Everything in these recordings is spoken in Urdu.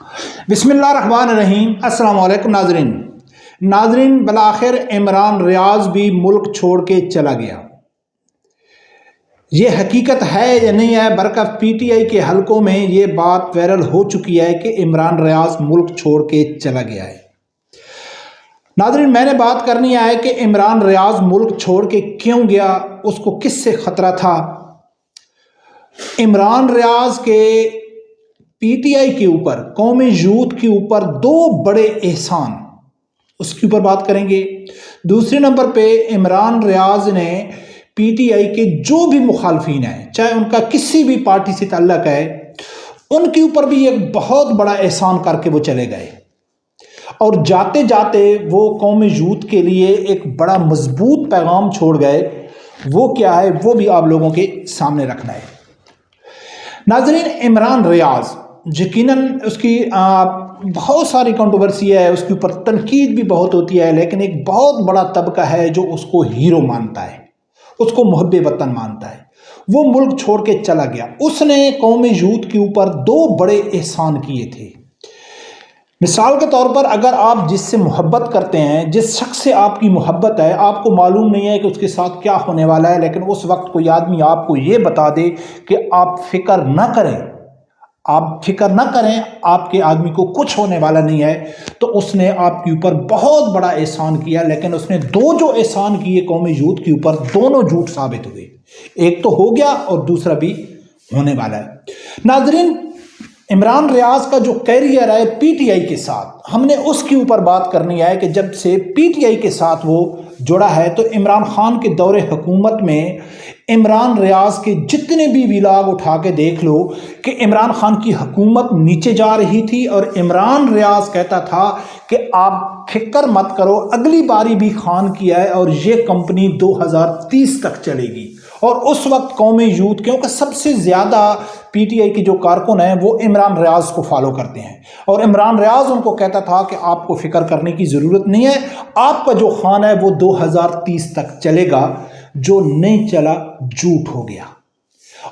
بسم اللہ الرحمن الرحیم۔ السلام علیکم ناظرین بالآخر عمران ریاض بھی ملک چھوڑ کے چلا گیا۔ یہ حقیقت ہے یا نہیں ہے؟ برکت پی ٹی آئی کے حلقوں میں یہ بات وائرل ہو چکی ہے کہ عمران ریاض ملک چھوڑ کے چلا گیا ہے۔ ناظرین، میں نے بات کرنی ہے کہ عمران ریاض ملک چھوڑ کے کیوں گیا، اس کو کس سے خطرہ تھا۔ عمران ریاض کے پی ٹی آئی کے اوپر، قومی یوتھ کے اوپر دو بڑے احسان، اس کے اوپر بات کریں گے۔ دوسرے نمبر پہ عمران ریاض نے پی ٹی آئی کے جو بھی مخالفین ہیں، چاہے ان کا کسی بھی پارٹی سے تعلق ہے، ان کے اوپر بھی ایک بہت بڑا احسان کر کے وہ چلے گئے، اور جاتے جاتے وہ قومی یوتھ کے لیے ایک بڑا مضبوط پیغام چھوڑ گئے۔ وہ کیا ہے، وہ بھی آپ لوگوں کے سامنے رکھنا ہے۔ ناظرین، عمران ریاض یقیناً اس کی بہت ساری کنٹروورسی ہے، اس کے اوپر تنقید بھی بہت ہوتی ہے، لیکن ایک بہت بڑا طبقہ ہے جو اس کو ہیرو مانتا ہے، اس کو محب وطن مانتا ہے۔ وہ ملک چھوڑ کے چلا گیا۔ اس نے قومی یوتھ کے اوپر دو بڑے احسان کیے تھے۔ مثال کے طور پر، اگر آپ جس سے محبت کرتے ہیں، جس شخص سے آپ کی محبت ہے، آپ کو معلوم نہیں ہے کہ اس کے ساتھ کیا ہونے والا ہے، لیکن اس وقت کوئی آدمی آپ کو یہ بتا دے کہ آپ فکر نہ کریں، آپ کے آدمی کو کچھ ہونے والا نہیں ہے، تو اس نے آپ کے اوپر بہت بڑا احسان کیا۔ لیکن اس نے جو احسان کیے قومی یوتھ کے اوپر، دونوں جھوٹ ثابت ہوئے۔ ایک تو ہو گیا اور دوسرا بھی ہونے والا ہے۔ ناظرین، عمران ریاض کا جو کیریئر ہے پی ٹی آئی کے ساتھ، ہم نے اس کے اوپر بات کرنی ہے کہ جب سے پی ٹی آئی کے ساتھ وہ جڑا ہے، تو عمران خان کے دور حکومت میں عمران ریاض کے جتنے بھی ولاگ اٹھا کے دیکھ لو کہ عمران خان کی حکومت نیچے جا رہی تھی، اور عمران ریاض کہتا تھا کہ آپ فکر مت کرو، اگلی باری بھی خان کی ہے اور یہ کمپنی 2030 تک چلے گی۔ اور اس وقت قومی یوتھ، کیونکہ سب سے زیادہ پی ٹی آئی کے جو کارکن ہیں وہ عمران ریاض کو فالو کرتے ہیں، اور عمران ریاض ان کو کہتا تھا کہ آپ کو فکر کرنے کی ضرورت نہیں ہے، آپ کا جو خان ہے وہ 2030 تک چلے گا۔ جو نہیں چلا جھوٹ ہو گیا۔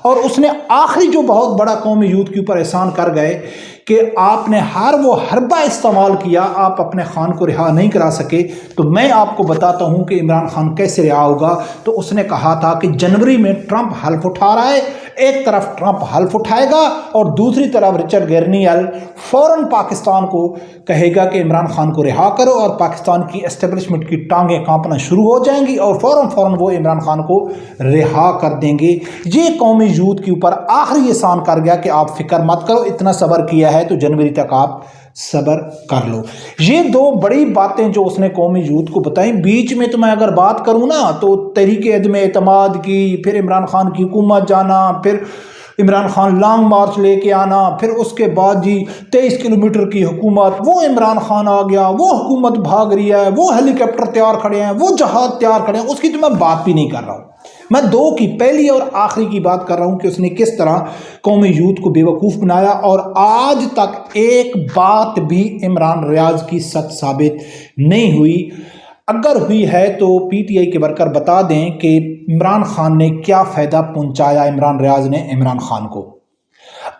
اور اس نے آخری جو بہت بڑا قومی یوتھ کے اوپر احسان کر گئے کہ آپ نے ہر وہ حربہ استعمال کیا، آپ اپنے خان کو رہا نہیں کرا سکے۔ تو میں آپ کو بتاتا ہوں کہ عمران خان کیسے رہا ہوگا۔ تو اس نے کہا تھا کہ جنوری میں ٹرمپ حلف اٹھا رہا ہے، ایک طرف ٹرمپ حلف اٹھائے گا اور دوسری طرف رچرڈ گرنیل فوراً پاکستان کو کہے گا کہ عمران خان کو رہا کرو، اور پاکستان کی اسٹیبلشمنٹ کی ٹانگیں کانپنا شروع ہو جائیں گی، اور فوراً وہ عمران خان کو رہا کر دیں گے۔ یہ قومی یوتھ کے اوپر آخری احسان کر گیا کہ آپ فکر مت کرو، اتنا صبر کیا ہے تو جنوری تک آپ صبر کر لو۔ یہ دو بڑی باتیں جو اس نے قومی یوتھ کو بتائیں۔ بیچ میں تو میں اگر بات کروں نا، تو تحریک عدم اعتماد کی، پھر عمران خان کی حکومت جانا، پھر عمران خان لانگ مارچ لے کے آنا، پھر اس کے بعد 23 کلومیٹر کی حکومت، وہ عمران خان آ گیا، وہ حکومت بھاگ رہی ہے، وہ ہیلی کاپٹر تیار کھڑے ہیں، وہ جہاز تیار کھڑے ہیں، اس کی تو میں بات بھی نہیں کر رہا ہوں۔ میں دو کی، پہلی اور آخری کی بات کر رہا ہوں کہ اس نے کس طرح قومی یوتھ کو بے وقوف بنایا، اور آج تک ایک بات بھی عمران ریاض کی سچ ثابت نہیں ہوئی۔ اگر ہوئی ہے تو پی ٹی آئی کے ورکر بتا دیں کہ عمران خان نے کیا فائدہ پہنچایا عمران ریاض نے عمران خان کو۔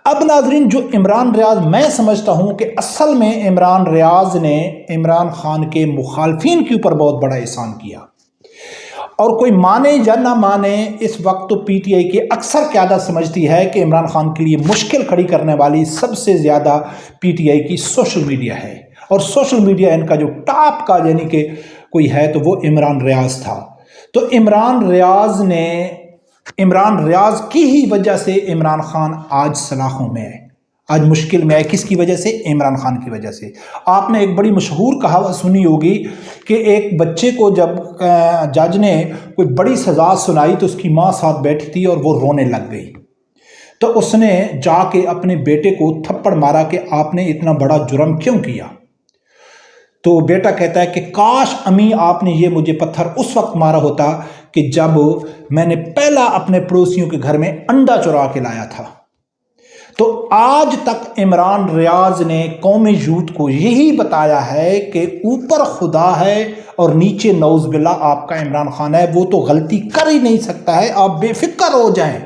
اب ناظرین، جو عمران ریاض، میں سمجھتا ہوں کہ اصل میں عمران ریاض نے عمران خان کے مخالفین کے اوپر بہت بڑا احسان کیا، اور کوئی مانے یا نہ مانے، اس وقت تو پی ٹی آئی کی اکثر قیادت سمجھتی ہے کہ عمران خان کے لیے مشکل کھڑی کرنے والی سب سے زیادہ پی ٹی آئی کی سوشل میڈیا ہے، اور سوشل میڈیا ان کا جو ٹاپ کا یعنی کہ کوئی ہے تو وہ عمران ریاض تھا۔ تو عمران ریاض کی ہی وجہ سے عمران خان آج سلاخوں میں ہے، آج مشکل میں ہے۔ کس کی وجہ سے؟ عمران خان کی وجہ سے۔ آپ نے ایک بڑی مشہور کہاوت سنی ہوگی کہ ایک بچے کو جب جج نے کوئی بڑی سزا سنائی تو اس کی ماں ساتھ بیٹھی تھی اور وہ رونے لگ گئی، تو اس نے جا کے اپنے بیٹے کو تھپڑ مارا کہ آپ نے اتنا بڑا جرم کیوں کیا؟ تو بیٹا کہتا ہے کہ کاش امی آپ نے یہ مجھے پتھر اس وقت مارا ہوتا کہ جب میں نے پہلا اپنے پڑوسیوں کے گھر میں انڈا چرا کے لایا تھا۔ تو آج تک عمران ریاض نے قومی یوتھ کو یہی بتایا ہے کہ اوپر خدا ہے اور نیچے نعوذ باللہ آپ کا عمران خان ہے، وہ تو غلطی کر ہی نہیں سکتا ہے، آپ بے فکر ہو جائیں۔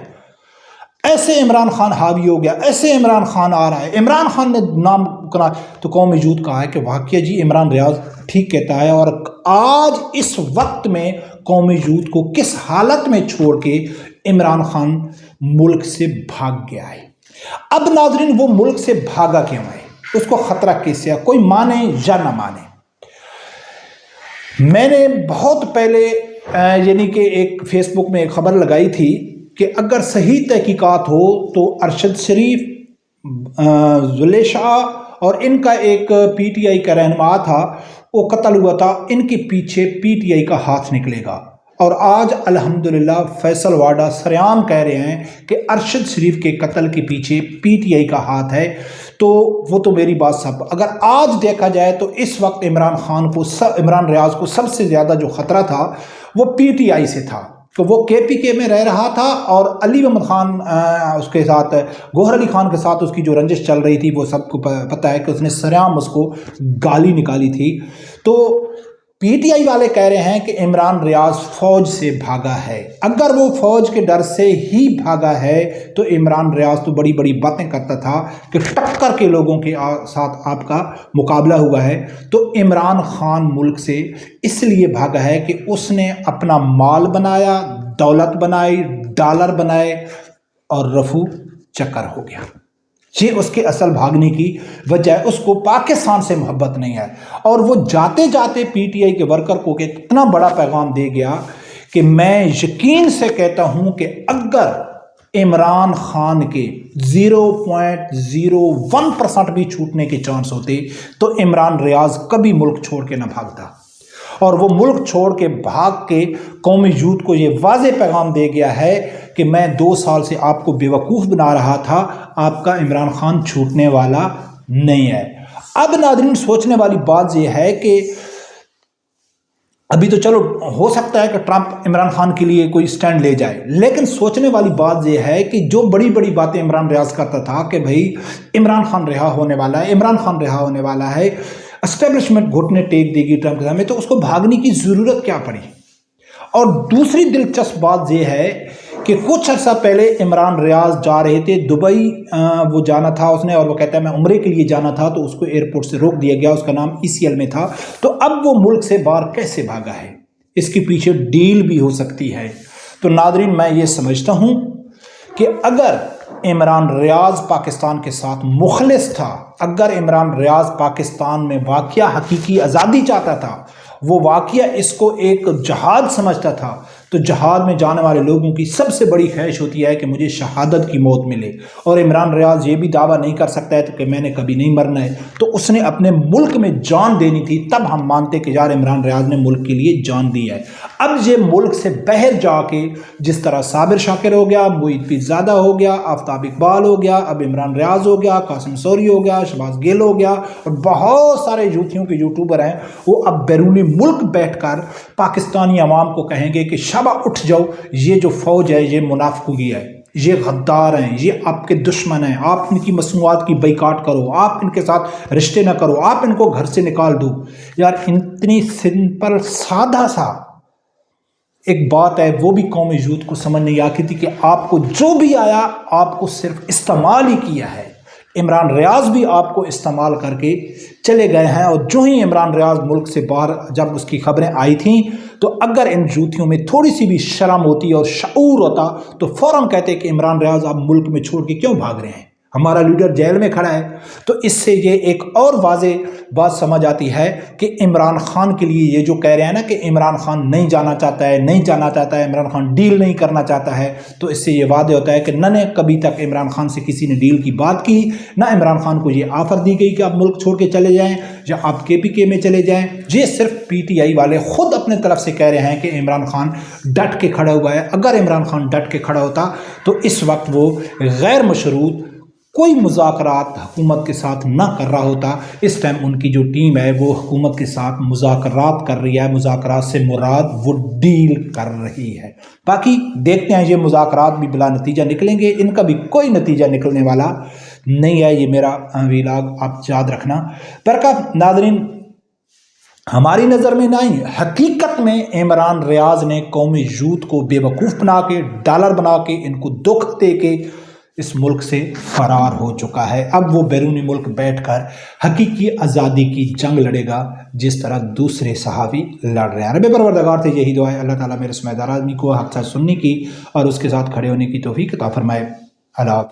ایسے عمران خان حاوی ہو گیا، ایسے عمران خان آ رہا ہے، عمران خان نے نام کرا تو قوم یوتھ کہا ہے کہ واقعہ جی عمران ریاض ٹھیک کہتا ہے، اور آج اس وقت میں قوم یوتھ کو کس حالت میں چھوڑ کے عمران خان ملک سے بھاگ گیا ہے۔ اب ناظرین وہ ملک سے بھاگا کیوں ہے، اس کو خطرہ کیسے ہے، کوئی مانے یا نہ مانے۔ میں نے بہت پہلے یعنی کہ ایک فیس بک میں ایک خبر لگائی تھی کہ اگر صحیح تحقیقات ہو تو ارشد شریف، زلیخا اور ان کا ایک پی ٹی آئی کا رہنما تھا، وہ قتل ہوا تھا، ان کے پیچھے پی ٹی آئی کا ہاتھ نکلے گا۔ اور آج الحمدللہ فیصل واڈا سریعام کہہ رہے ہیں کہ ارشد شریف کے قتل کے پیچھے پی ٹی آئی کا ہاتھ ہے۔ تو وہ تو میری بات سب، اگر آج دیکھا جائے تو اس وقت عمران ریاض کو سب سے زیادہ جو خطرہ تھا وہ پی ٹی آئی سے تھا، کہ وہ کے پی کے میں رہ رہا تھا، اور علی محمد خان اس کے ساتھ، گوہر علی خان کے ساتھ اس کی جو رنجش چل رہی تھی وہ سب کو پتہ ہے کہ اس نے سریعام اس کو گالی نکالی تھی۔ تو پی ٹی آئی والے کہہ رہے ہیں کہ عمران ریاض فوج سے بھاگا ہے۔ اگر وہ فوج کے ڈر سے ہی بھاگا ہے تو عمران ریاض تو بڑی بڑی باتیں کرتا تھا کہ ٹکر کے لوگوں کے ساتھ آپ کا مقابلہ ہوا ہے۔ تو عمران خان ملک سے اس لیے بھاگا ہے کہ اس نے اپنا مال بنایا، دولت بنائی، ڈالر بنائے، اور رفو چکر ہو گیا۔ یہ اس کے اصل بھاگنے کی وجہ ہے، اس کو پاکستان سے محبت نہیں ہے۔ اور وہ جاتے جاتے پی ٹی آئی کے ورکر کو اتنا بڑا پیغام دے گیا کہ میں یقین سے کہتا ہوں کہ اگر عمران خان کے 0.01% بھی چھوٹنے کے چانس ہوتے تو عمران ریاض کبھی ملک چھوڑ کے نہ بھاگتا، اور وہ ملک چھوڑ کے بھاگ کے قومی یوتھ کو یہ واضح پیغام دے گیا ہے کہ میں 2 سال سے آپ کو بیوقوف بنا رہا تھا، آپ کا عمران خان چھوٹنے والا نہیں ہے۔ اب ناظرین سوچنے والی بات یہ ہے کہ ابھی تو چلو ہو سکتا ہے کہ ٹرمپ عمران خان کے لیے کوئی سٹینڈ لے جائے، لیکن سوچنے والی بات یہ ہے کہ جو بڑی بڑی باتیں عمران ریاض کرتا تھا کہ بھائی عمران خان رہا ہونے والا ہے، عمران خان رہا ہونے والا ہے، اسٹیبلشمنٹ گھٹنے ٹیک دے گی ٹرمپ کے سامنے، تو اس کو بھاگنے کی ضرورت کیا پڑی۔ اور دوسری دلچسپ بات یہ ہے کہ کچھ عرصہ پہلے عمران ریاض جا رہے تھے دبئی، وہ جانا تھا اس نے، اور وہ کہتا ہے میں عمرے کے لیے جانا تھا، تو اس کو ایئرپورٹ سے روک دیا گیا، اس کا نام ECL میں تھا۔ تو اب وہ ملک سے باہر کیسے بھاگا ہے، اس کے پیچھے ڈیل بھی ہو سکتی ہے۔ تو ناظرین میں یہ سمجھتا ہوں کہ اگر عمران ریاض پاکستان کے ساتھ مخلص تھا، اگر عمران ریاض پاکستان میں واقعہ حقیقی آزادی چاہتا تھا، وہ واقعہ اس کو ایک جہاد سمجھتا تھا، تو جہاد میں جانے والے لوگوں کی سب سے بڑی خواہش ہوتی ہے کہ مجھے شہادت کی موت ملے۔ اور عمران ریاض یہ بھی دعویٰ نہیں کر سکتا ہے کہ میں نے کبھی نہیں مرنا ہے، تو اس نے اپنے ملک میں جان دینی تھی، تب ہم مانتے کہ یار عمران ریاض نے ملک کے لیے جان دی ہے۔ اب یہ ملک سے باہر جا کے جس طرح صابر شاکر ہو گیا، معید پیرزادہ ہو گیا، آفتاب اقبال ہو گیا، اب عمران ریاض ہو گیا، قاسم سوری ہو گیا، شہباز گل ہو گیا، اور بہت سارے یوتھیوں کے یوٹیوبر ہیں، وہ اب بیرون ملک بیٹھ کر پاکستانی عوام کو کہیں گے کہ شابہ اٹھ جاؤ، یہ جو فوج ہے یہ منافقی ہے، یہ غدار ہیں، یہ آپ کے دشمن ہیں، آپ ان کی مصنوعات کی بائیکاٹ کرو، آپ ان کے ساتھ رشتے نہ کرو، آپ ان کو گھر سے نکال دو۔ یار اتنی سمپل سادہ سا ایک بات ہے، وہ بھی قومی یوتھ کو سمجھ نہیں آتی تھی کہ آپ کو جو بھی آیا آپ کو صرف استعمال ہی کیا ہے۔ عمران ریاض بھی آپ کو استعمال کر کے چلے گئے ہیں، اور جو ہی عمران ریاض ملک سے باہر جب اس کی خبریں آئی تھیں تو اگر ان یوتھیوں میں تھوڑی سی بھی شرم ہوتی اور شعور ہوتا تو فوراً کہتے کہ عمران ریاض آپ ملک میں چھوڑ کے کیوں بھاگ رہے ہیں، ہمارا لیڈر جیل میں کھڑا ہے۔ تو اس سے یہ ایک اور واضح بات سمجھ آتی ہے کہ عمران خان کے لیے یہ جو کہہ رہے ہیں نا کہ عمران خان نہیں جانا چاہتا ہے، نہیں جانا چاہتا ہے، عمران خان ڈیل نہیں کرنا چاہتا ہے، تو اس سے یہ واضح ہوتا ہے کہ نہ نے کبھی تک عمران خان سے کسی نے ڈیل کی بات کی، نہ عمران خان کو یہ آفر دی گئی کہ آپ ملک چھوڑ کے چلے جائیں یا آپ KPK میں چلے جائیں۔ یہ صرف PTI والے خود اپنے طرف سے کہہ رہے ہیں کہ عمران خان ڈٹ کے کھڑا ہوا ہے۔ اگر عمران خان ڈٹ کے کھڑا ہوتا تو اس وقت وہ غیر مشروط کوئی مذاکرات حکومت کے ساتھ نہ کر رہا ہوتا۔ اس ٹائم ان کی جو ٹیم ہے وہ حکومت کے ساتھ مذاکرات کر رہی ہے، مذاکرات سے مراد وہ ڈیل کر رہی ہے۔ باقی دیکھتے ہیں یہ مذاکرات بھی بلا نتیجہ نکلیں گے، ان کا بھی کوئی نتیجہ نکلنے والا نہیں ہے۔ یہ میرا ویلاگ آپ یاد رکھنا۔ برکت ناظرین، ہماری نظر میں نہیں، حقیقت میں عمران ریاض نے قومی یوتھ کو بے وقوف بنا کے، ڈالر بنا کے، ان کو دکھ دے کے اس ملک سے فرار ہو چکا ہے. اب وہ بیرونی ملک بیٹھ کر حقیقی آزادی کی جنگ لڑے گا جس طرح دوسرے صحابی لڑ رہے ہیں. رب پروردگار سے یہی دعا ہے اللہ تعالیٰ میرے سمیدار آدمی کو حق سچ سننے کی اور اس کے ساتھ کھڑے ہونے کی توفیق عطا فرمائے. اللہ